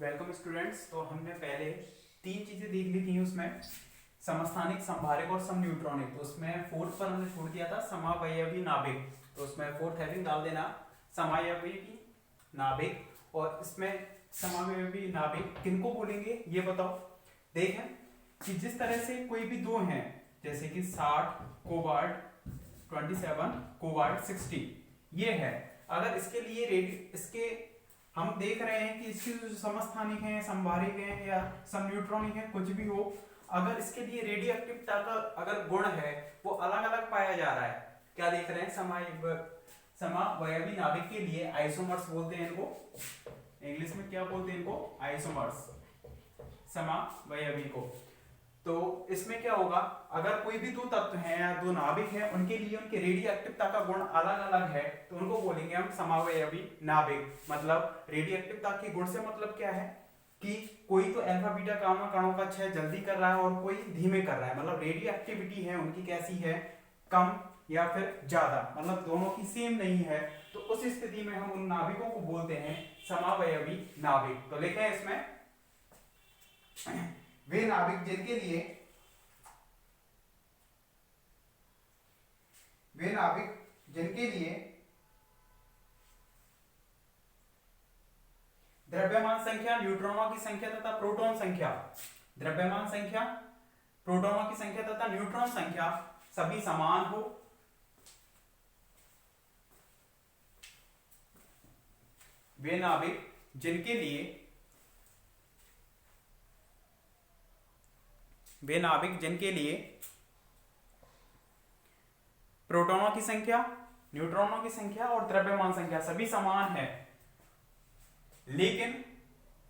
Welcome students. तो हमने पहले तीन चीजें देख ली थी उसमें, समस्थानिक, संभारिक और समन्यूट्रॉनिक। तो उसमें फोर्थ पर हमने छोड़ दिया था समावयवी नाभिक। तो उसमें फोर्थ हेडिंग डाल देना समावयवी नाभिक। और इसमें समावयवी नाभिक किनको बोलेंगे ये बताओ। देखें कि जिस तरह से कोई भी दो हैं, जैसे कि 60 कोबाल्ट 27 कोबाल्ट 60 ये है। अगर इसके लिए इसके हम देख रहे हैं कि इसके जो समस्थानिक हैं, संभारिक हैं या समन्यूट्रॉनिक हैं, कुछ भी हो, अगर इसके लिए रेडियोएक्टिविटी का अगर गुण है वो अलग अलग पाया जा रहा है। क्या देख रहे हैं? समावयवी नाभिक के लिए आइसोमर्स बोलते हैं इनको। इंग्लिश में क्या बोलते हैं इनको? आइसोमर्स, समावयवी को। तो इसमें क्या होगा, अगर कोई भी दो तत्व हैं या दो नाभिक हैं, उनके लिए उनके रेडियोएक्टिवता का गुण अलग अलग है, तो उनको बोलेंगे हम समावयवी नाभिक। मतलब रेडियोएक्टिवता के गुण से मतलब क्या है कि कोई तो अल्फा बीटा गामा कणों का क्षय जल्दी कर रहा है और कोई धीमे कर रहा है। मतलब रेडियोएक्टिविटी है उनकी कैसी है, कम या फिर ज्यादा, मतलब दोनों की सेम नहीं है। तो उस स्थिति में हम उन नाभिकों को बोलते हैं समावयवी नाभिक। तो लिखें इसमें वे नाभिक जिनके लिए द्रव्यमान संख्या, न्यूट्रॉनों की संख्या तथा प्रोटॉन संख्या, द्रव्यमान संख्या, प्रोटॉनों की संख्या तथा न्यूट्रॉन संख्या सभी समान हो। वे नाभिक जिनके लिए प्रोटॉनों की संख्या, न्यूट्रॉनों की संख्या और द्रव्यमान संख्या सभी समान है, लेकिन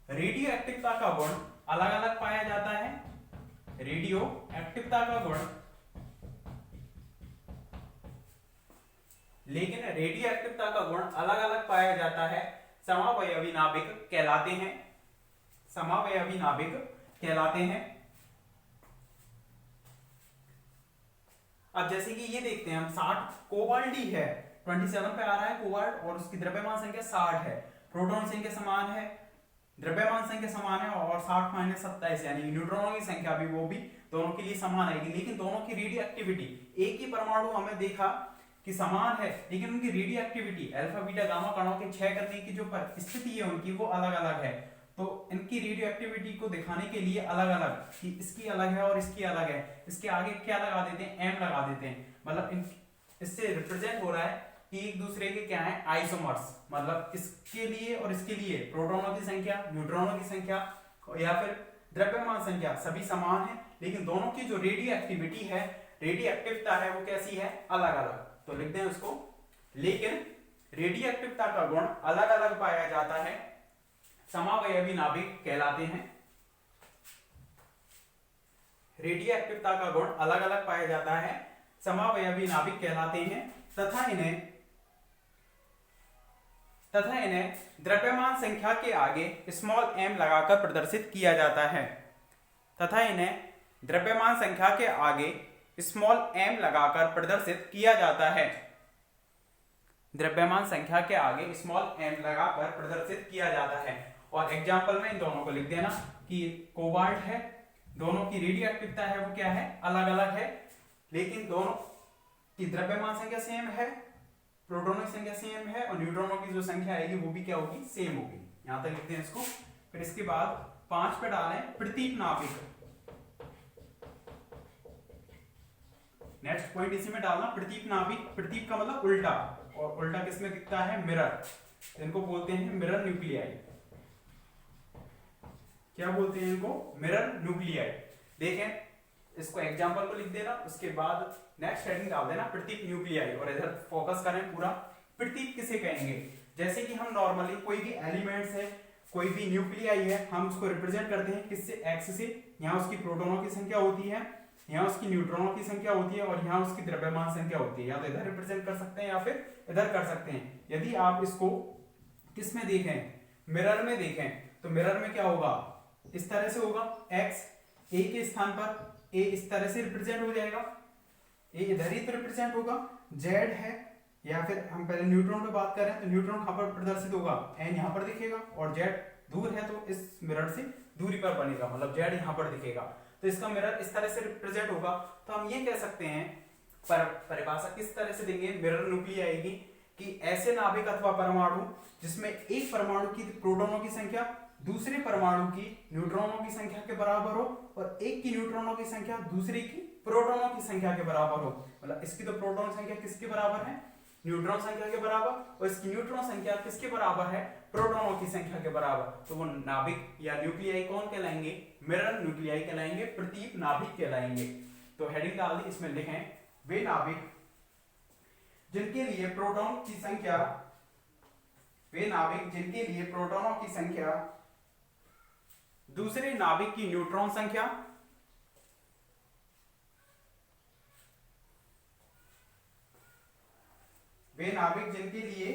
रेडियोएक्टिवता का गुण अलग अलग पाया जाता है। रेडियोएक्टिवता का गुण, लेकिन रेडियोएक्टिवता का गुण अलग अलग पाया जाता है, समावयवी नाभिक कहलाते हैं। समावयवी नाभिक कहलाते हैं। अब जैसे कि ये देखते हैं हम, 60 कोबाल्ट ही है, 27 पे आ रहा है कोबाल्ट और उसकी द्रव्यमान संख्या 60 है, प्रोटॉन संख्या समान है, द्रव्यमान संख्या समान है और 60 माइनस 27 यानी न्यूट्रॉनों की संख्या भी वो भी दोनों के लिए समान आएगी। लेकिन दोनों की रेडियोएक्टिविटी, एक ही परमाणु हमें देखा कि समान है, लेकिन उनकी रेडियोएक्टिविटी अल्फा बीटा गामा कणों के क्षय करने की जो स्थिति है उनकी वो अलग अलग है। तो इनकी रेडियोएक्टिविटी को दिखाने के लिए अलग अलग, कि इसकी अलग है और इसकी अलग है, इसके आगे क्या लगा देते हैं? एम लगा देते हैं। मतलब इससे रिप्रेजेंट हो रहा है कि एक दूसरे के क्या है? आइसोमर्स। मतलब इसके लिए और इसके लिए प्रोटॉनों की संख्या, न्यूट्रॉनों की संख्या या फिर द्रव्यमान संख्या सभी समान है, लेकिन दोनों की जो रेडियोएक्टिविटी है, रेडियोएक्टिवता है, वो कैसी है? अलग अलग। तो लिखते हैं उसको, लेकिन रेडियोएक्टिवता का गुण अलग अलग पाया जाता है, समावयवी नाभिक कहलाते हैं। रेडियोएक्टिवता का गुण अलग अलग पाया जाता है, समावयवी नाभिक कहलाते हैं तथा इन्हें द्रव्यमान संख्या के आगे स्मॉल m लगाकर प्रदर्शित किया जाता है। तथा इन्हें द्रव्यमान संख्या के आगे स्मॉल m लगाकर प्रदर्शित किया जाता है। द्रव्यमान संख्या के आगे स्मॉल m लगाकर प्रदर्शित किया जाता है। और एग्जांपल में इन दोनों को लिख देना कि कोबाल्ट है, दोनों की रेडियोएक्टिवता है वो क्या है? अलग अलग है, लेकिन दोनों की द्रव्यमान संख्या सेम है, प्रोटॉनों की संख्या सेम है और न्यूट्रॉनों की जो संख्या आएगी वो भी क्या होगी? सेम होगी। यहां तक लिखते हैं इसको। फिर इसके बाद 5 पे डालें प्रतीक नाभिक। नेक्स्ट पॉइंट इसी में डालना प्रतीक नाभिक। प्रतीक का मतलब उल्टा, और उल्टा किसमें दिखता है? मिरर। इनको बोलते हैं मिरर न्यूक्लियाई। क्या बोलते हैं इनको? Mirror nuclei. देखें इसको, एग्जांपल को लिख देना, उसके बाद नेक्स्ट हेडिंग डाल देना प्रतीक न्यूक्लियाई और इधर फोकस करें पूरा। प्रतीक किसे कहेंगे? जैसे कि हम नॉर्मली कोई भी एलिमेंट्स है, कोई भी न्यूक्लियाई है, हम उसको रिप्रेजेंट करते हैं किससे? एक्स से। यहाँ उसकी प्रोटॉनों की संख्या होती है, यहाँ उसकी न्यूट्रॉनों की संख्या होती है और यहाँ उसकी द्रव्यमान संख्या होती है। या तो इधर रिप्रेजेंट कर सकते हैं या फिर इधर कर सकते हैं। यदि आप इसको किस में देखें? मिरर में देखें, तो मिरर में क्या होगा? इस तरह से होगा, x a के स्थान पर a इस तरह से रिप्रेजेंट हो जाएगा, a इधर ही तो रिप्रेजेंट होगा, z है, या फिर हम पहले न्यूट्रॉन पे बात करें तो न्यूट्रॉन कहां पर प्रदर्शित होगा? n यहां पर दिखेगा और z दूर है तो इस मिरर से दूरी पर बनेगा, मतलब जेड यहाँ पर दिखेगा, तो इसका मिरर इस तरह से रिप्रेजेंट होगा। तो हम ये कह सकते हैं, परिभाषा किस तरह से देंगे मिरर न्यूक्लियाई की, कि ऐसे नाभिक अथवा परमाणु जिसमें एक परमाणु की प्रोटॉनों की संख्या दूसरे परमाणु की न्यूट्रॉनों की संख्या के बराबर हो, और एक की न्यूट्रॉनों की संख्या दूसरे की प्रोटॉनों की संख्या के बराबर हो। मतलब इसकी तो प्रोटॉन संख्या किसके बराबर है, न्यूट्रॉन संख्या के बराबर, और इसकी न्यूट्रॉन संख्या किसके बराबर है, प्रोटॉनों की संख्या के बराबर। तो वो नाभिक या न्यूक्लियाई कौन कहलाएंगे, मिरर न्यूक्लियाई कहलाएंगे, प्रतीप नाभिक कहलाएंगे। तो हेडिंग डाल दी, इसमें लिखें वे नाभिक जिनके लिए प्रोटॉन की संख्या, वे नाभिक जिनके लिए प्रोटॉनों की संख्या दूसरे नाभिक की न्यूट्रॉन संख्या वे नाभिक जिनके लिए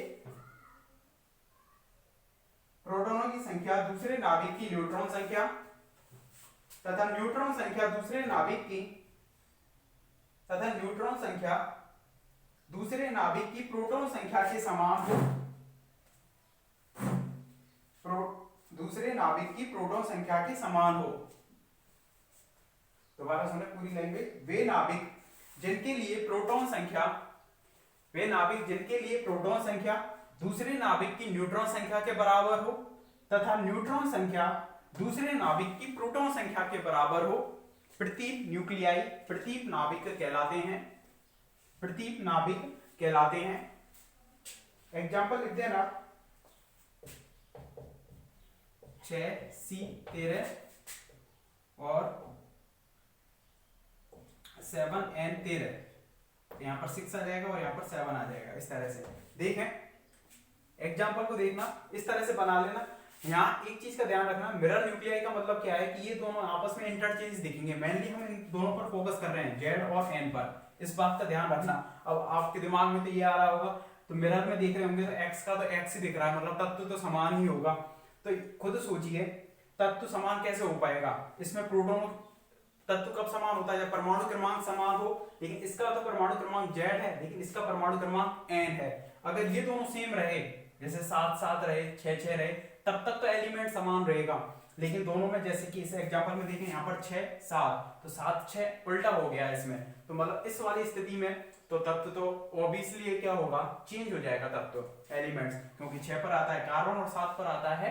प्रोटॉनों की संख्या दूसरे नाभिक की न्यूट्रॉन संख्या तथा न्यूट्रॉन संख्या दूसरे नाभिक की तथा न्यूट्रॉन संख्या दूसरे नाभिक की प्रोटॉन संख्या के समान हो, दूसरे नाभिक की प्रोटॉन संख्या के समान हो। दोबारा सुने पूरी लैंग्वेज, वे नाभिक जिनके लिए प्रोटॉन संख्या, वे नाभिक जिनके लिए प्रोटॉन संख्या दूसरे नाभिक की न्यूट्रॉन संख्या के बराबर हो तथा न्यूट्रॉन संख्या दूसरे नाभिक की प्रोटॉन संख्या के बराबर हो, प्रतीप न्यूक्लियाई, प्रतीप नाभिक कहलाते हैं, प्रतीप नाभिक कहलाते हैं। एग्जाम्पल लिख देना 6C13 और 7N13, यहाँ पर 6 आ जाएगा और यहाँ पर 7 आ जाएगा। इस तरह से देखें, एग्जाम्पल को देखना, इस तरह से बना लेना। यहाँ एक चीज का ध्यान रखना, मिरर न्यूक्लियाई का मतलब क्या है कि ये दोनों आपस में इंटरचेंज दिखेंगे। मेनली हम इन दोनों पर फोकस कर रहे हैं, जेड और एन पर, इस बात का ध्यान रखना। अब आपके दिमाग में तो ये आ रहा होगा, तो मिरर में देख रहे होंगे तो एक्स का तो एक्स ही दिख रहा है, मतलब तत्व तो समान ही होगा। तो खुद सोचिए तत्व समान कैसे हो पाएगा, इसमें प्रोटॉन तत्व कब समान होता है, जब परमाणु क्रमांक समान हो। लेकिन इसका तो परमाणु क्रमांक जेड है, लेकिन इसका परमाणु क्रमांक एन है। अगर ये दोनों सेम रहे, जैसे 7-7 रहे, 6-6 रहे, तब तक तो एलिमेंट समान रहेगा। लेकिन दोनों में, जैसे कि इस एग्जांपल में देखें, यहाँ पर 6-7, तो 7-6 उल्टा हो गया इसमें। तो मतलब इस वाली स्थिति में तो तत्व तो ऑब्वियसली क्या होगा, चेंज हो जाएगा तत्व, एलिमेंट्स, क्योंकि 6 पर आता है कार्बन और 7 पर आता है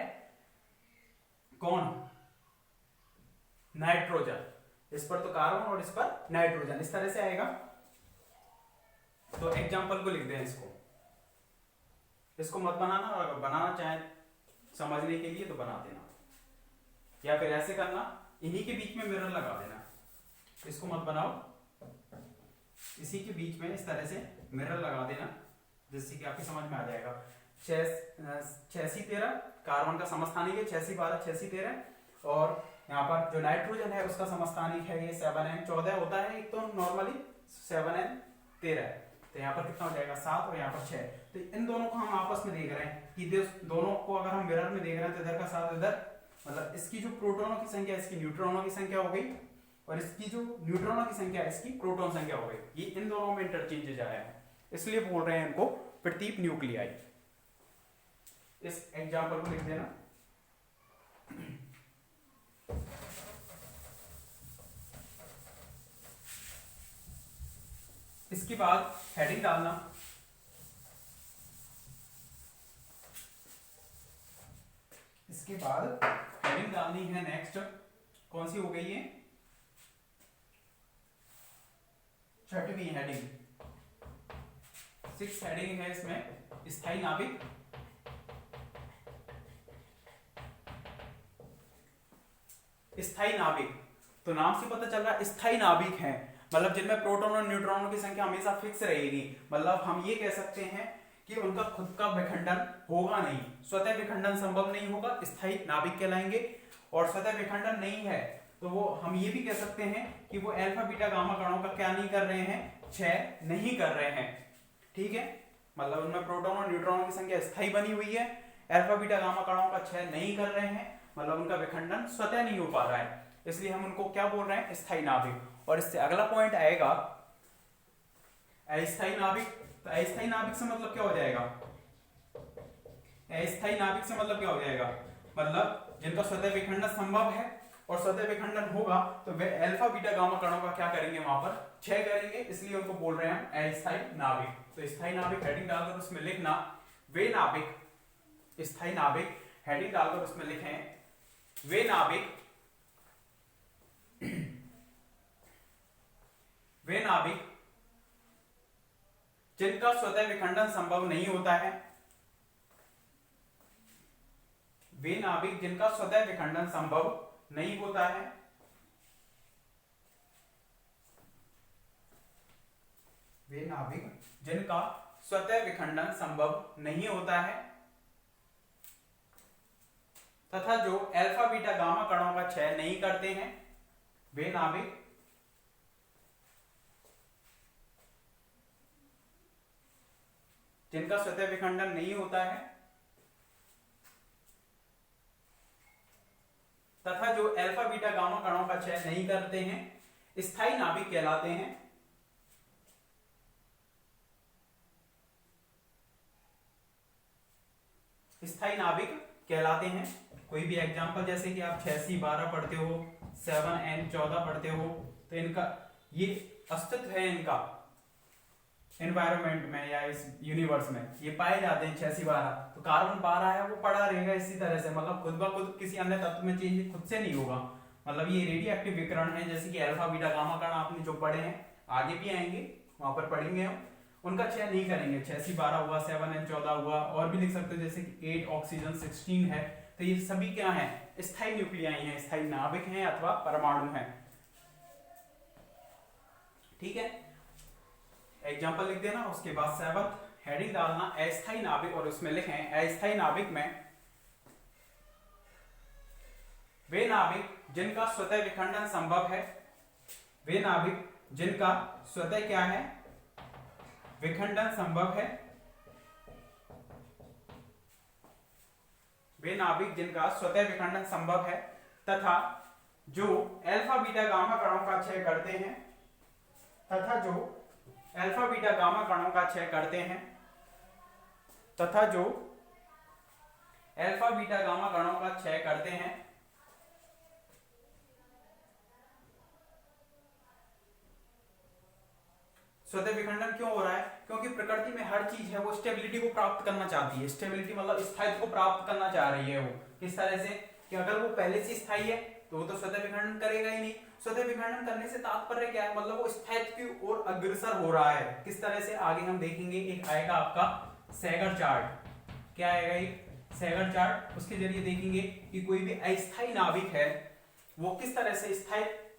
कौन, नाइट्रोजन। इस पर तो कार्बन और इस पर नाइट्रोजन, इस तरह से आएगा। तो एग्जांपल को लिख दें, इसको मत बनाना, और अगर बनाना चाहे समझने के लिए तो बना देना, या फिर ऐसे करना, इन्हीं के बीच में मिरर लगा देना। इसको मत बनाओ, इसी के बीच में इस तरह से मिरर लगा देना, जिससे कि आपकी समझ में आ जाएगा। 6C13 कार्बन का समस्थानिक है, 6C12 6C13, और यहाँ पर जो नाइट्रोजन है उसका समस्थानिक है ये 7N14 होता है एक तो नॉर्मली 7N13। तो यहाँ पर कितना हो जाएगा 7 और यहाँ पर 6। तो इन दोनों को हम आपस में देख रहे हैं कि दोनों को अगर हम मिरर में देख रहे हैं तो इधर का 7 इधर, मतलब इसकी जो प्रोटॉनों की संख्या इसकी न्यूट्रॉनों की संख्या हो गई, और इसकी जो न्यूट्रॉनों की संख्या इसकी प्रोटॉन संख्या हो गई। ये इन दोनों में इंटरचेंज आया है, इसलिए बोल रहे हैं इनको प्रतीप न्यूक्लियाई। इस एग्जांपल को लिख देना। इसके बाद हेडिंग डालना, इसके बाद हेडिंग डालनी है नेक्स्ट, कौन सी हो गई है, 6वीं हेडिंग, 6th हेडिंग है इसमें, स्थायी नाभिक। स्थायी नाभिक, तो नाम से पता चल रहा है स्थायी नाभिक है, मतलब जिनमें प्रोटॉन और न्यूट्रॉनों की संख्या हमेशा फिक्स रहेगी। मतलब हम ये कह सकते हैं कि उनका खुद का विखंडन होगा नहीं, स्वतः विखंडन संभव नहीं होगा, स्थायी नाभिक कहलाएंगे। और स्वतः विखंडन नहीं है तो वो हम ये भी कह सकते हैं कि वो अल्फा बीटा गामा कणों का क्या नहीं कर रहे हैं, क्षय नहीं कर रहे हैं। ठीक है, मतलब उनमें प्रोटॉन और न्यूट्रॉनों की संख्या स्थायी बनी हुई है, अल्फा बीटा गामा कणों का क्षय नहीं कर रहे हैं, मतलब उनका विखंडन स्वतः नहीं हो पा रहा है, इसलिए हम उनको क्या बोल रहे हैं, स्थायी नाभिक। और इससे अगला पॉइंट आएगा अस्थायी नाभिक। तो अस्थायी नाभिक से मतलब क्या हो जाएगा, अस्थायी नाभिक से मतलब क्या हो जाएगा, मतलब जिनका स्वतः विखंडन संभव है और स्वतः विखंडन होगा तो वे अल्फा बीटा गामा कणों का क्या करेंगे, वहां पर क्षय करेंगे, इसलिए उनको बोल रहे हैं हम अस्थायी नाभिक। तो स्थायी नाभिक हेडिंग डालकर उसमें लिखना वे नाभिक, स्थायी नाभिक हेडिंग डालकर उसमें लिखें वे नाभिक, वे नाभिक जिनका स्वतः विखंडन संभव नहीं होता है, वे नाभिक जिनका स्वतः विखंडन संभव नहीं होता है, वे नाभिक जिनका स्वतः विखंडन संभव नहीं होता है तथा जो अल्फा बीटा गामा कणों का क्षय नहीं करते हैं, वे नाभिक जिनका स्वतः विखंडन नहीं होता है तथा जो अल्फा बीटा गामा कणों का क्षय नहीं करते हैं, स्थायी नाभिक कहलाते हैं। स्थायी नाभिक कहलाते हैं। कोई भी एग्जांपल जैसे कि आप 6C12 पढ़ते हो, 7N14 पढ़ते हो, तो इनका ये अस्तित्व है, इनका एनवायरनमेंट में या इस यूनिवर्स में ये पाए जाते हैं 6C12। तो कार्बन 12 है वो पड़ा रहेगा इसी तरह से, मतलब खुद ब खुद किसी अन्य तत्व में चेंज खुद से नहीं होगा। मतलब ये रेडियो एक्टिव विकिरण है, जैसे कि अल्फा बीटा गामा कण आपने जो पढ़े हैं, आगे भी आएंगे वहां पर पढ़ेंगे हम, उनका क्षय नहीं करेंगे। 6C12 हुआ, 7N14 हुआ, और भी लिख सकते हो जैसे कि 8 ऑक्सीजन 16 है। तो ये सभी क्या है, स्थायी न्यूक्लियाई हैं, स्थायी नाभिक हैं अथवा परमाणु हैं। ठीक है, एग्जाम्पल लिख देना, उसके बाद 7th हेडिंग डालना अस्थायी नाभिक और उसमें लिखें अस्थायी नाभिक में वे नाभिक जिनका स्वतः विखंडन संभव है, वे नाभिक जिनका स्वतः क्या है, विखंडन संभव है, वे नाभिक जिनका स्वतः विखंडन संभव है तथा जो अल्फा बीटा गामा कणों का क्षय करते हैं, तथा जो अल्फा बीटा गामा कणों का क्षय करते हैं, तथा जो अल्फा बीटा गामा कणों का क्षय करते हैं, स्वतः विखंडन क्यों हो रहा है, क्योंकि प्रकृति में हर चीज है वो स्टेबिलिटी को प्राप्त करना चाहती है। स्टेबिलिटी मतलब स्थायित्व को प्राप्त करना चाह रही है वो, किस तरह से कि अगर वो पहले से स्थायी है तो वो तो स्वतः विखंडन करेगा ही नहीं। स्वतः विखंडन करने से तात्पर्य क्या है, मतलब वो स्थायित्व की ओर अग्रसर हो रहा है। किस तरह से आगे हम देखेंगे, एक आएगा आपका सैगर चार्ट, क्या आएगा एक सैगर चार्ट, उसके जरिए देखेंगे कि कोई भी अस्थायी नाभिक है वो किस तरह से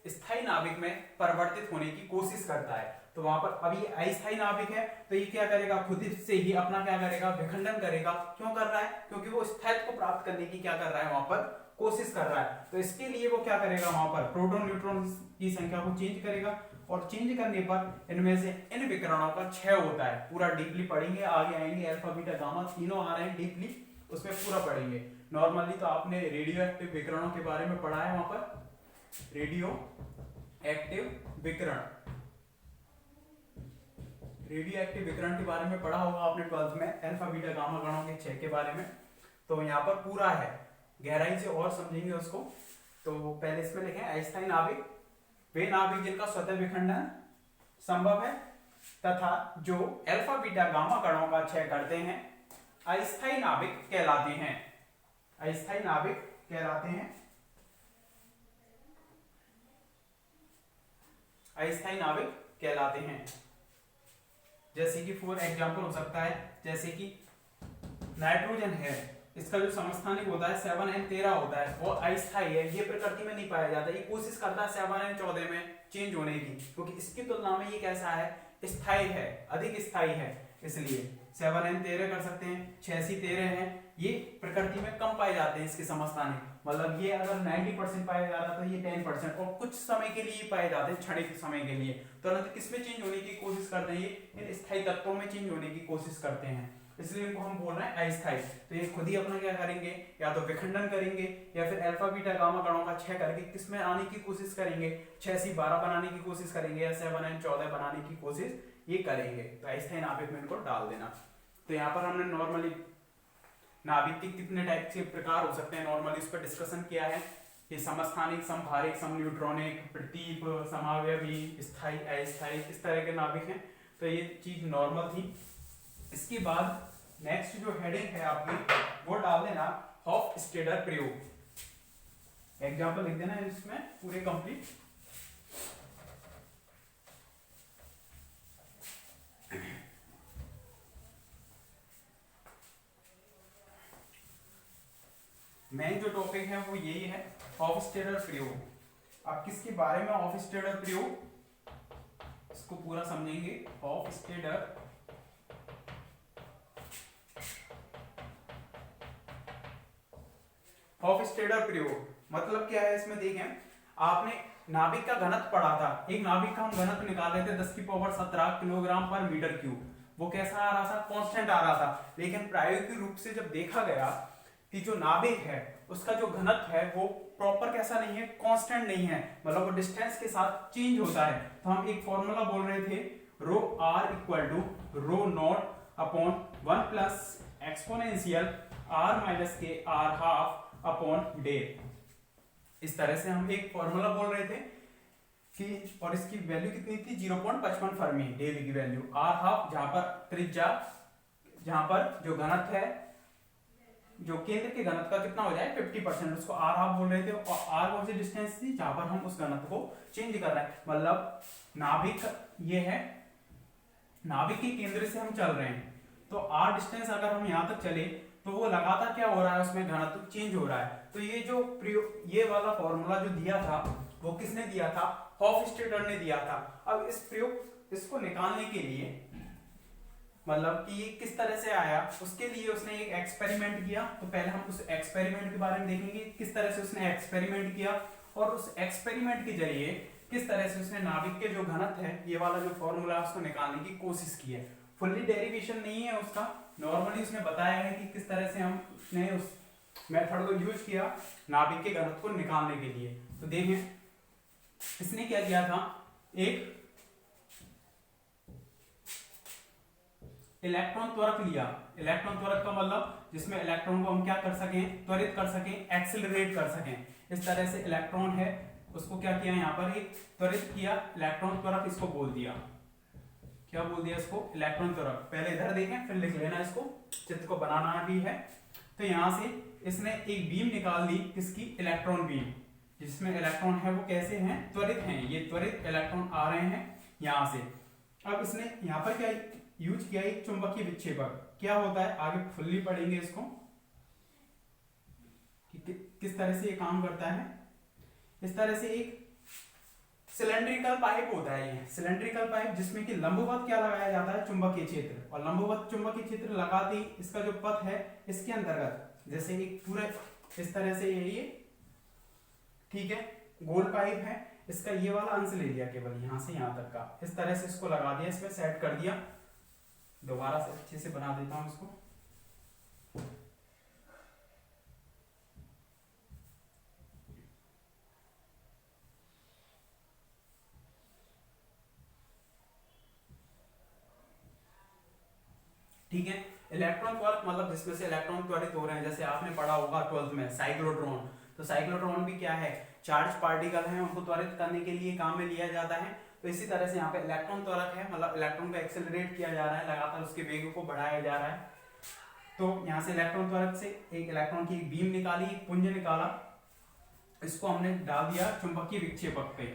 स्थायी नाभिक में परिवर्तित होने की कोशिश करता है। तो वहां पर अभी अस्थायी नाभिक है तो ये क्या करेगा, खुद से ही अपना क्या करेगा, विखंडन करेगा। क्यों कर रहा है, क्योंकि वो स्थायित्व को प्राप्त करने की क्या कर रहा है, वहां पर कोशिश कर रहा है। तो इसके लिए वो क्या करेगा, वहां पर प्रोटॉन न्यूट्रॉन की संख्या को चेंज करेगा और चेंज करने पर इनमें से इन विकिरणों का क्षय होता है। पूरा डीपली पढ़ेंगे, आगे आएंगे अल्फा बीटा गामा तीनों आ रहे हैं डीपली, उसमें पूरा पढ़ेंगे। नॉर्मली तो आपने रेडियो एक्टिव विकिरणों के बारे में पढ़ा है, वहां पर रेडियो एक्टिव विकिरण, रेडियो एक्टिव विकिरण के बारे में पढ़ा होगा आपने 12th में, अल्फा बीटा गामा कणों के क्षय के बारे में। तो यहाँ पर पूरा है, गहराई से और समझेंगे उसको। तो पहले इसमें लिखें अस्थायी नाभिक वे नाभिक जिनका स्वतः विखंडन संभव है तथा जो अल्फा बीटा गामा कणों का क्षय करते हैं, अस्थायी नाभिक कहलाते हैं। अस्थायी नाभिक कहलाते हैं, अस्थायी नाभिक कहलाते हैं। जैसे कि फॉर एग्जांपल हो सकता है, जैसे कि नाइट्रोजन है, इसका जो समस्थानिक होता है 7N13 होता है, वो अस्थायी है, ये प्रकृति में नहीं पाया जाता। ये कोशिश करता है 7N14 में चेंज होने की, क्योंकि इसकी तुलना में ये कैसा है, स्थायी है, अधिक स्थायी है, इसलिए 7N13 कर सकते हैं। 6C13 है, ये प्रकृति में कम पाए जाते हैं इसके समस्थानिक, मतलब ये अगर 90% पाया जा रहा था, ये 10% और कुछ समय के लिए पाए जाते हैं, क्षणिक समय के लिए। तुरंत किसमें चेंज होने की कोशिश करते हैं, ये इन स्थायी तत्वों में चेंज होने की कोशिश करते हैं, इसलिए इनको हम बोल रहे हैं अस्थायी। तो ये खुद ही अपना क्या करेंगे, या तो विखंडन करेंगे या फिर अल्फा बीटा गामा कणों का क्षय करके किसमें आने की कोशिश करेंगे, 6C12 बनाने की कोशिश करेंगे या 7N14 बनाने की कोशिश ये करेंगे। तो अस्थायी नाभिक में इनको डाल देना। तो यहाँ पर हमने नॉर्मली नाभिक के कितने टाइप के प्रकार हो सकते हैं नॉर्मली उस पर डिस्कशन किया है कि समस्थानिक, समभारिक, समन्यूट्रॉनिक, प्रतीप, समावयवी, स्थायी, अस्थायी, इस तरह के नाभिक हैं। तो ये चीज नॉर्मल थी। इसके बाद नेक्स्ट जो हेडिंग है आपकी वो डाल देना हॉफस्टेडर प्रयोग। एग्जांपल लिख देना इसमें पूरे कंप्लीट। मेन जो टॉपिक है वो यही है हॉफस्टेडर प्रयोग। अब किसके बारे में हॉफस्टेडर प्रयोग इसको पूरा समझेंगे। हॉफस्टेडर हॉफस्टेडर प्रयोग मतलब क्या है, इसमें देखें आपने नाभिक का घनत्व पढ़ा था। एक नाभिक का हम घनत्व निकाल रहे थे 10 की पावर 17 किलोग्राम पर मीटर क्यूब। वो कैसा आ रहा था, कांस्टेंट आ रहा था। लेकिन प्रायोगिक रूप से जब देखा गया कि जो नाभिक है उसका जो घनत्व है वो प्रॉपर कैसा नहीं है, कांस्टेंट नहीं है, मतलब वो डिस्टेंस के साथ चेंज होता है। तो हम एक फॉर्मूला बोल रहे थे rho R equal to rho naught upon 1 plus exponential R minus K R half upon D. इस तरह से हम एक फॉर्मूला बोल रहे थे कि, और इसकी वैल्यू कितनी थी 0.55 फर्मी डेवी की वैल्यू। आर हाफ जहां पर त्रिज्या, जहां पर जो घनत्व है, जो केंद्र के घनत्व का कितना हो जाए 50%, उसको आर हाफ बोल रहे थे। और आर कौन सी डिस्टेंस थी जहां पर हम उस घनत्व को चेंज कर रहे हैं, मतलब नाभिक ये है, नाभिक के केंद्र से हम चल रहे हैं। तो आर डिस्टेंस अगर हम यहां तक चले तो वो लगातार क्या हो रहा है, उसमें घनत्व चेंज हो रहा है। तो ये जो प्रयोग, ये वाला फॉर्मूला जो दिया था वो किसने दिया था, हॉफस्टेडर ने दिया था। अब इस प्रयोग, इसको निकालने के लिए, मतलब कि ये किस तरह से आया, उसके लिए उसने एक एक्सपेरिमेंट किया। तो पहले हम उस एक्सपेरिमेंट के बारे में देखेंगे, किस तरह से उसने एक्सपेरिमेंट किया और उस एक्सपेरिमेंट के जरिए किस तरह से उसने नाभिक के जो घनत्व है, ये वाला जो फॉर्मूला उसको निकालने की कोशिश की है। फुल्ली डेरिवेशन नहीं है उसका, नॉर्मली उसने बताया है कि किस तरह से हमने उस मेथड को यूज किया नाभिक के घनत्व को निकालने के लिए। तो देखें इसने क्या किया था, एक इलेक्ट्रॉन त्वरक लिया। इलेक्ट्रॉन त्वरक का मतलब जिसमें इलेक्ट्रॉन को हम क्या कर सकें, त्वरित कर सकें, एक्सेलरेट कर सकें। इस तरह से इलेक्ट्रॉन है, उसको क्या किया यहाँ पर, एक त्वरित किया इलेक्ट्रॉन त्वरक, इसको बोल दिया, क्या बोल दिया इसको, इलेक्ट्रॉन त्वरक। पहले इधर देखें फिर लिख लेना, इसको चित्र को बनाना भी है। तो यहां से इसने एक बीम निकाल दी, किसकी, इलेक्ट्रॉन बीम, जिसमें इलेक्ट्रॉन है वो कैसे हैं, त्वरित हैं। ये त्वरित इलेक्ट्रॉन आ रहे हैं यहां से। अब इसने यहां पर क्या यूज किया, एक चुंबकीय विक्षेपक। क्या होता है आगे फुल्ली पढ़ेंगे इसको कि किस तरह से ये काम करता है। इस तरह से एक सिलेंड्रिकल पाइप होता है, ये सिलेंड्रिकल पाइप, जिसमें कि लंबवत क्या लगाया जाता है, चुंबकीय क्षेत्र। और लंबवत चुंबकीय क्षेत्र लगाते ही इसका जो पथ है इसके अंतर्गत, जैसे एक पूरे इस तरह से ये ठीक है गोल पाइप है, इसका ये वाला अंश ले लिया केवल यहां से यहां तक का, इस तरह से इसको लगा दिया, इसमें सेट कर दिया। दोबारा से अच्छे से बना देता हूं इसको। ठीक है, इलेक्ट्रॉन त्वरक मतलब जिसमें से इलेक्ट्रॉन त्वरित हो रहे हैं, जैसे आपने पढ़ा होगा 12th में साइक्लोट्रॉन। तो साइक्लोट्रॉन भी क्या है, चार्ज पार्टिकल है, उनको त्वरित करने के लिए काम में लिया जाता है। तो इसी तरह से यहाँ पे इलेक्ट्रॉन त्वरक है, मतलब इलेक्ट्रॉन को एक्सेलरेट किया जा रहा है, लगातार उसके वेग को बढ़ाया जा रहा है। तो यहाँ से इलेक्ट्रॉन त्वरक से एक इलेक्ट्रॉन की एक बीम निकाली, एक पुंज निकाला, इसको हमने डाल दिया चुंबकीय विक्षेपक पे।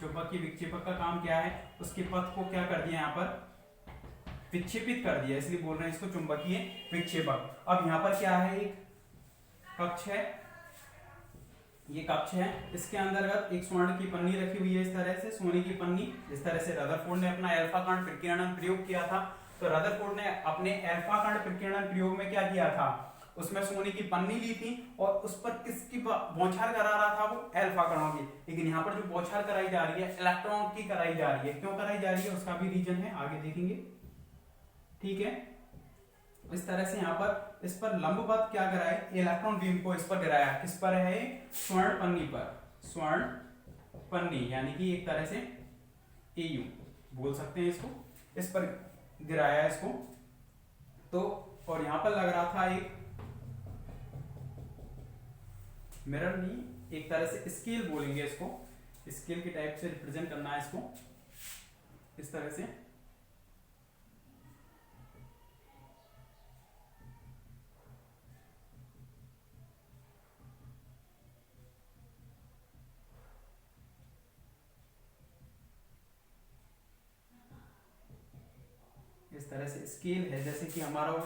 चुंबकीय विक्षेपक का काम क्या है, उसके पथ को क्या कर दिया, यहाँ पर विक्षेपित कर दिया, इसलिए बोल रहे हैं इसको चुंबकीय विक्षेपक। अब यहाँ पर क्या है, एक कक्ष है, ये कक्ष है, इसके अंतर्गत एक स्वर्ण की पन्नी रखी हुई है, इस तरह से सोने की पन्नी। जिस तरह से रदरफोर्ड ने अपना अल्फा कण प्रकीर्णन प्रयोग किया था, तो रदरफोर्ड ने अपने अल्फा कण प्रकीर्णन प्रयोग में क्या किया था, उसमें सोने की पन्नी ली थी और उस पर किसकी बौछार करा रहा था, वो अल्फा कणों की। लेकिन यहाँ पर जो बौछार कराई जा रही है इलेक्ट्रॉन की कराई जा रही है। क्यों कराई जा रही है उसका भी रीजन है, आगे देखेंगे। ठीक है, इस तरह से यहाँ पर इस पर लंबवत क्या कराए, इलेक्ट्रॉन बीम को इस पर गिराया, किस पर है, स्वर्ण पन्नी पर, स्वर्ण पन्नी, यानी कि एक तरह से एयू बोल सकते हैं इसको, इस पर गिराया इसको। तो और यहाँ पर लग रहा था एक मिरर नहीं, एक तरह से स्केल बोलेंगे इसको, स्केल के टाइप से रिप्रेजेंट करना है इसको इस तरह से। इस तरह से स्केल है, जैसे कि हमारा वो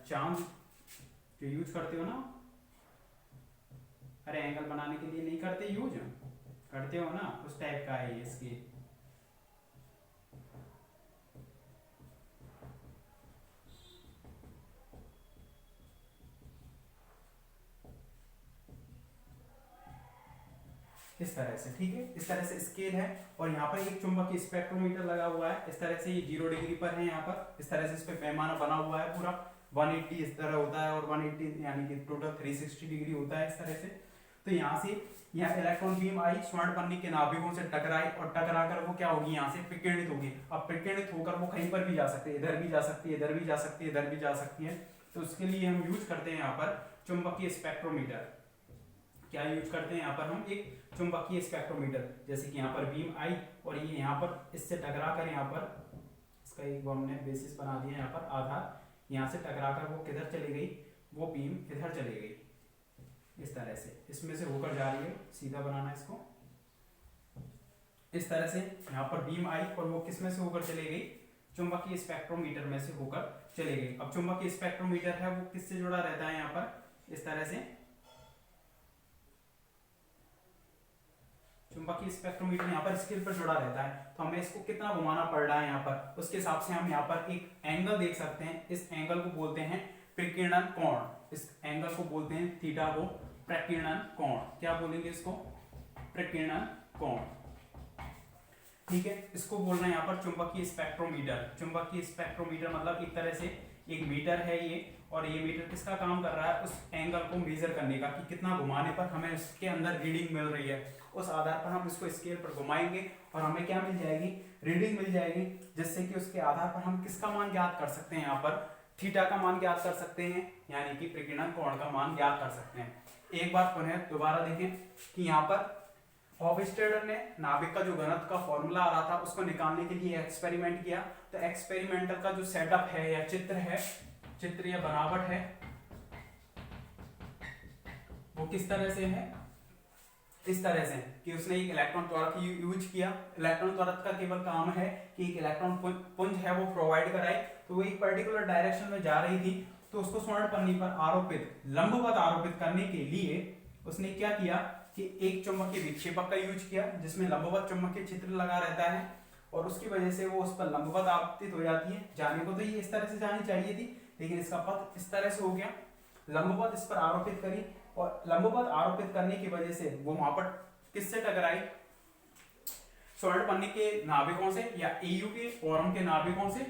चांद जो यूज करते हो ना, अरे एंगल बनाने के लिए नहीं करते यूज, करते हो ना, उस टाइप का है ये स्केल। इस तरह से, ठीक है, इस तरह से स्केल है। और यहाँ पर एक चुंबकीय स्पेक्ट्रोमीटर लगा हुआ है इस तरह से, ये 0 डिग्री पर है यहाँ पर, इस तरह से इस पे पैमाना बना हुआ है पूरा 180 इस तरह होता है, और 180 यानी कि टोटल 360 डिग्री होता है इस तरह से। तो यहाँ से यहाँ इलेक्ट्रॉन बीम आई, स्वर्ण पन्नी के नाभिकों से टकराई, और टकरा कर वो क्या होगी, यहाँ से विकिरणित होगी। अब विकिरणित होकर वो कहीं पर भी जा सकती है, इधर भी जा सकती है, इधर भी जा सकती है, इधर भी जा सकती है। तो उसके लिए हम यूज करते हैं यहाँ पर चुंबकीय स्पेक्ट्रोमीटर। क्या यूज करते हैं यहाँ पर हम, एक चुंबकीय स्पेक्ट्रोमीटर। जैसे कि यहाँ पर बीम आई और ये यहाँ पर इससे टकरा कर, यहाँ पर इसका एक हमने बेसिस बना दिया यहाँ पर आधार, यहाँ से टकरा कर वो किधर चली गई, वो बीम इधर चली गई इस तरह से, इसमें से होकर जा रही है, सीधा बनाना इसको इस तरह से। यहाँ पर बीम आई और वो किस में से होकर चली गई, चुंबकीय स्पेक्ट्रोमीटर में से होकर चली गई। अब चुंबकीय स्पेक्ट्रोमीटर है वो किससे जुड़ा रहता है, यहाँ पर इस तरह से चुंबकीय स्पेक्ट्रोमीटर यहाँ पर स्केल पर जुड़ा रहता है। तो हमें इसको कितना घुमाना पड़ रहा है यहाँ पर, उसके हिसाब से हम यहाँ पर एक एंगल देख सकते हैं। इस एंगल को बोलते हैं प्रकीर्णन कोण, इस एंगल को बोलते हैं थीटा को प्रकीर्णन कोण। क्या बोलेंगे इसको, प्रकीर्णन कोण, ठीक है। इसको बोल रहे हैं यहाँ पर चुंबकीय स्पेक्ट्रोमीटर। चुंबकीय स्पेक्ट्रोमीटर मतलब एक तरह से एक मीटर है ये, और ये मीटर किसका काम कर रहा है, उस एंगल को मेजर करने का, कि कितना घुमाने पर हमें इसके अंदर रीडिंग मिल रही है। उस आधार पर हम इसको स्केल पर घुमाएंगे और हमें क्या मिल जाएगी, रीडिंग मिल जाएगी, जिससे कि उसके आधार पर हम किसका मान ज्ञात कर सकते हैं, यहाँ पर थीटा का मान ज्ञात कर सकते हैं, यानी कि प्रकीर्णन कोण का मान ज्ञात कर सकते हैं। एक बार पुनः दोबारा देखें कि यहाँ पर हॉफस्टाडर ने नाभिक का जो घनत्व का फॉर्मूला आ रहा था उसको निकालने के लिए एक्सपेरिमेंट किया। तो एक्सपेरिमेंटल का जो सेटअप है या चित्र है, चित्र या बनावट है, वो किस तरह से है, इस तरह से कि उसने एक इलेक्ट्रॉन त्वरक यूज किया। इलेक्ट्रॉन त्वरक का केवल काम है कि एक इलेक्ट्रॉन पुंज है वो प्रोवाइड कराए, तो वो एक पर्टिकुलर डायरेक्शन में जा रही थी, तो उसको स्वर्ण पन्नी पर आरोपित, लंबवत आरोपित करने के लिए उसने क्या किया कि एक चुंबकीय विक्षेपक का यूज किया, जिसमें लंबवत चुंबकीय क्षेत्र लगा रहता है, और उसकी वजह से वो उस पर लंबवत आपतित हो जाती है। जाने को तो ये इस तरह से जानी चाहिए थी, लेकिन इसका पथ इस तरह से हो गया, लंबवत इस पर आरोपित करी, और लंबवत आरोपित करने की वजह से वो वहां पर किससे टकराई, स्वर्ण पन्नी के नाभिकों से या एयू के ओरम के नाभिकों से,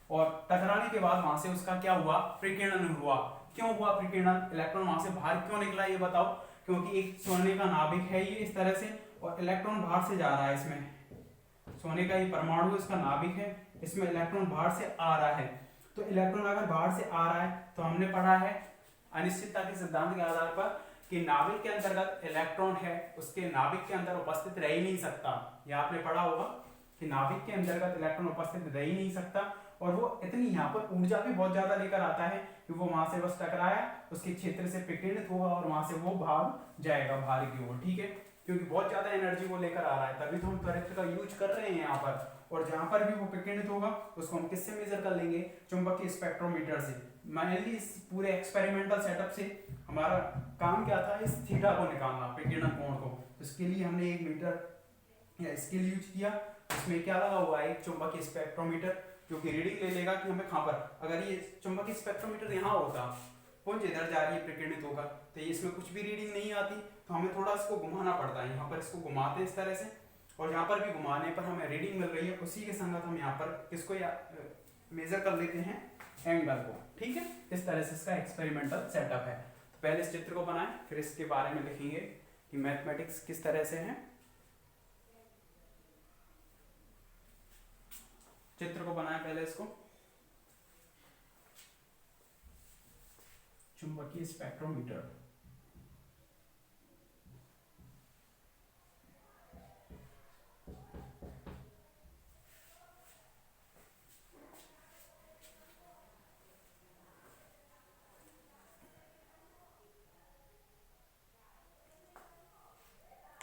और टकराने के बाद वहां से उसका क्या हुआ, प्रकीर्णन हुआ। क्यों हुआ प्रकीर्णन, इलेक्ट्रॉन वहां से बाहर क्यों निकला ये बताओ। क्योंकि एक सोने का नाभिक है ये इस तरह से, और इलेक्ट्रॉन बाहर से जा रहा है, इसमें सोने का ये परमाणु इसका नाभिक है, इसमें इलेक्ट्रॉन बाहर से आ रहा है। तो इलेक्ट्रॉन अगर बाहर से आ रहा है तो हमने पढ़ा है अनिश्चितता के सिद्धांत के आधार पर कि नाभिक के अंतर्गत इलेक्ट्रॉन है उसके नाभिक के अंदर उपस्थित रह ही नहीं सकता। यह आपने पढ़ा होगा कि नाभिक के अंतर्गत इलेक्ट्रॉन उपस्थित रह ही नहीं सकता, और वो इतनी यहाँ पर ऊर्जा भी बहुत ज्यादा लेकर आता है कि वो वहां से बस टकराया, उसके क्षेत्र से विकिरणित होगा और वहां से वो भाग जाएगा बाहर की ओर, ठीक है। क्योंकि बहुत ज्यादा एनर्जी वो लेकर आ रहा है, तभी तो हम त्वरित का यूज कर रहे हैं यहाँ पर। और जहां पर भी वो विकिरणित होगा उसको हम किससे मेजर कर लेंगे, चुंबकीय स्पेक्ट्रोमीटर से। मेनली इस पूरे एक्सपेरिमेंटल सेटअप से हमारा काम क्या था, इस थीटा को निकालना, प्रकीर्णन कोण को। तो इसके लिए हमने एक मीटर या स्केल यूज किया, इसमें क्या लगा हुआ है, एक चुंबकीय स्पेक्ट्रोमीटर, जो कि रीडिंग ले लेगा कि हमें कहां पर, अगर ये चुंबकीय स्पेक्ट्रोमीटर यहाँ होता, पुंज इधर जा रही है प्रकीर्णित होकर, तो इसमें कुछ भी रीडिंग नहीं आती, तो हमें थोड़ा इसको घुमाना पड़ता है। यहाँ पर इसको घुमाते हैं इस तरह से, और यहाँ पर भी घुमाने पर हमें रीडिंग मिल रही है, उसी के संगत हम यहाँ पर इसको मेजर कर लेते हैं एंगल को, ठीक है। इस तरह से इसका एक्सपेरिमेंटल सेटअप है। तो पहले इस चित्र को बनाएं, फिर इसके बारे में लिखेंगे कि मैथमेटिक्स किस तरह से है। चित्र को बनाएं पहले इसको, चुंबकीय स्पेक्ट्रोमीटर।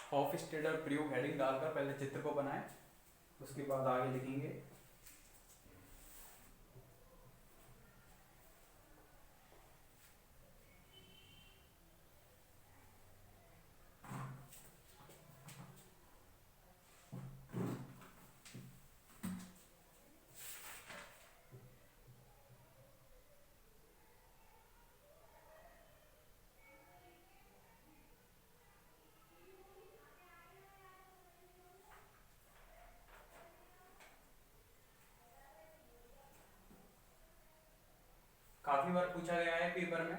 हॉफ स्टेडर प्रयोग हेडिंग डालकर पहले चित्र को बनाएं, उसके बाद आगे लिखेंगे। काफी बार पूछा गया है पेपर में।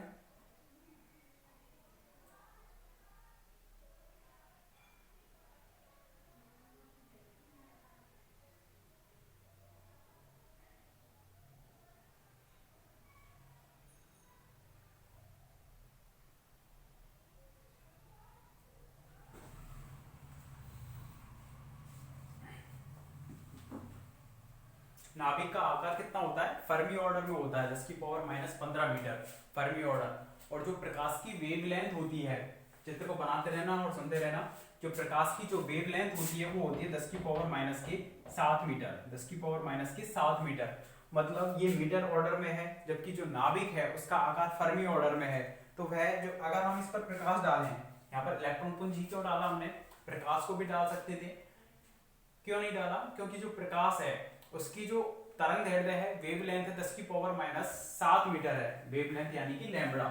नाभिक का आकार कितना होता है, फर्मी ऑर्डर में होता है 10 की पावर -15 मीटर फर्मी ऑर्डर। और जो प्रकाश की वेवलेंथ होती है, चित्र को बनाते रहना और सुनते रहना, जो प्रकाश की जो वेवलेंथ होती है वो होती है 10 की पावर -7 मीटर, 10 की पावर -7 मीटर। मतलब ये मीटर ऑर्डर में है, जबकि जो नाभिक है उसका आकार फर्मी ऑर्डर में है। तो वह जो अगर हम इस पर प्रकाश डालें, यहाँ पर इलेक्ट्रॉन पुंज ही क्यों डाला हमने, प्रकाश को भी डाल सकते थे, क्यों नहीं डाला, क्योंकि जो प्रकाश है उसकी जो तरंग दैर्ध्य है, वेवलेंथ है 10 की पावर -7 मीटर है, वेवलेंथ यानी कि लैम्बडा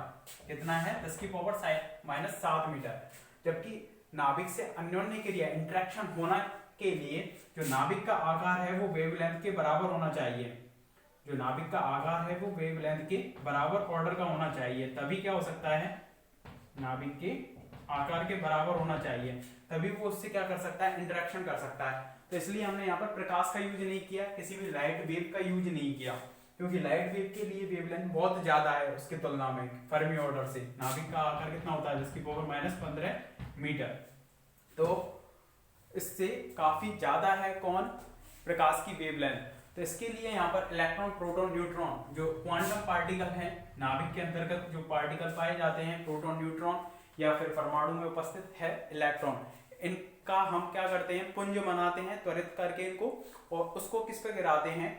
कितना है 10 की पावर -7 मीटर। जबकि नाभिक से अन्योन्य क्रिया इंटरेक्शन होना के लिए जो नाभिक का आकार है वो वेवलेंथ के बराबर होना चाहिए, जो नाभिक का आकार है वो वेवलेंथ के बराबर ऑर्डर का होना चाहिए, तभी क्या हो सकता है, नाभिक के आकार के बराबर होना चाहिए, तभी वो उससे क्या कर सकता है, इंटरेक्शन कर सकता है। तो इसलिए हमने यहाँ पर प्रकाश का यूज नहीं किया, किसी भी लाइट वेव का यूज नहीं किया, क्योंकि लाइट वेव के लिए वेवलेंथ बहुत ज्यादा है उसके तुलना में फर्मी ऑर्डर से। नाभिक का आकार कितना होता है 10 की पावर -15 मीटर, तो इससे काफी ज्यादा है कौन, प्रकाश की वेवलेंथ। तो इसके लिए यहाँ पर इलेक्ट्रॉन, प्रोटॉन, न्यूट्रॉन जो क्वांटम पार्टिकल हैं, नाभिक के अंतर्गत जो पार्टिकल पाए जाते हैं, प्रोटॉन, न्यूट्रॉन या फिर परमाणु में उपस्थित है इलेक्ट्रॉन, इनका हम क्या करते हैं, पुंज बनाते हैं त्वरित करके इनको, और उसको किस पे गिराते हैं,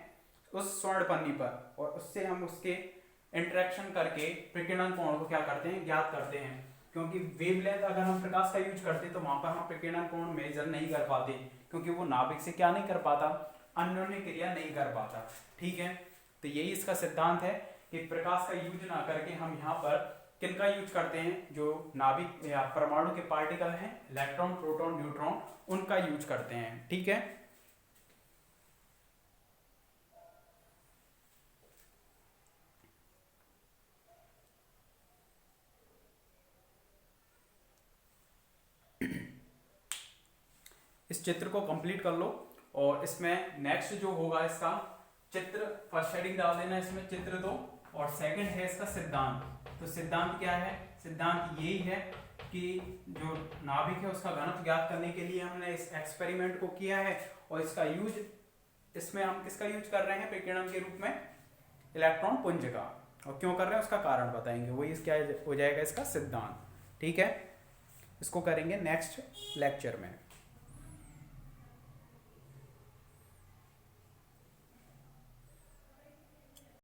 उस स्वर्ण पन्नी पर, और उससे हम उसके इंटरेक्शन करके प्रकीर्णन कोण को क्या करते हैं, ज्ञात करते हैं। क्योंकि वेवलेंथ अगर हम प्रकाश का यूज करते तो वहां पर हम प्रकीर्णन कोण मेजर नहीं कर पाते, क्योंकि वो नाभिक से क्या नहीं कर पाता, अन्योन्य क्रिया नहीं कर पाता। ठीक है, तो यही इसका सिद्धांत है कि प्रकाश का यूज ना करके हम यहाँ पर किनका यूज करते हैं, जो नाभिक या परमाणु के पार्टिकल हैं, इलेक्ट्रॉन, प्रोटॉन, न्यूट्रॉन, उनका यूज करते हैं। ठीक है, इस चित्र को कंप्लीट कर लो, और इसमें नेक्स्ट जो होगा इसका चित्र, फर्स्ट हेडिंग डाल देना इसमें चित्र 2, और सेकंड है इसका सिद्धांत। तो सिद्धांत क्या है, सिद्धांत यही है कि जो नाभिक है उसका घनत्व ज्ञात करने के लिए हमने इस एक्सपेरिमेंट को किया है, और इसका यूज, इसमें हम किसका यूज कर रहे हैं, प्रकीर्णन के रूप में इलेक्ट्रॉन पुंज का, और क्यों कर रहे हैं उसका कारण बताएंगे, वही क्या हो जाएगा इसका सिद्धांत। ठीक है, इसको करेंगे नेक्स्ट लेक्चर में।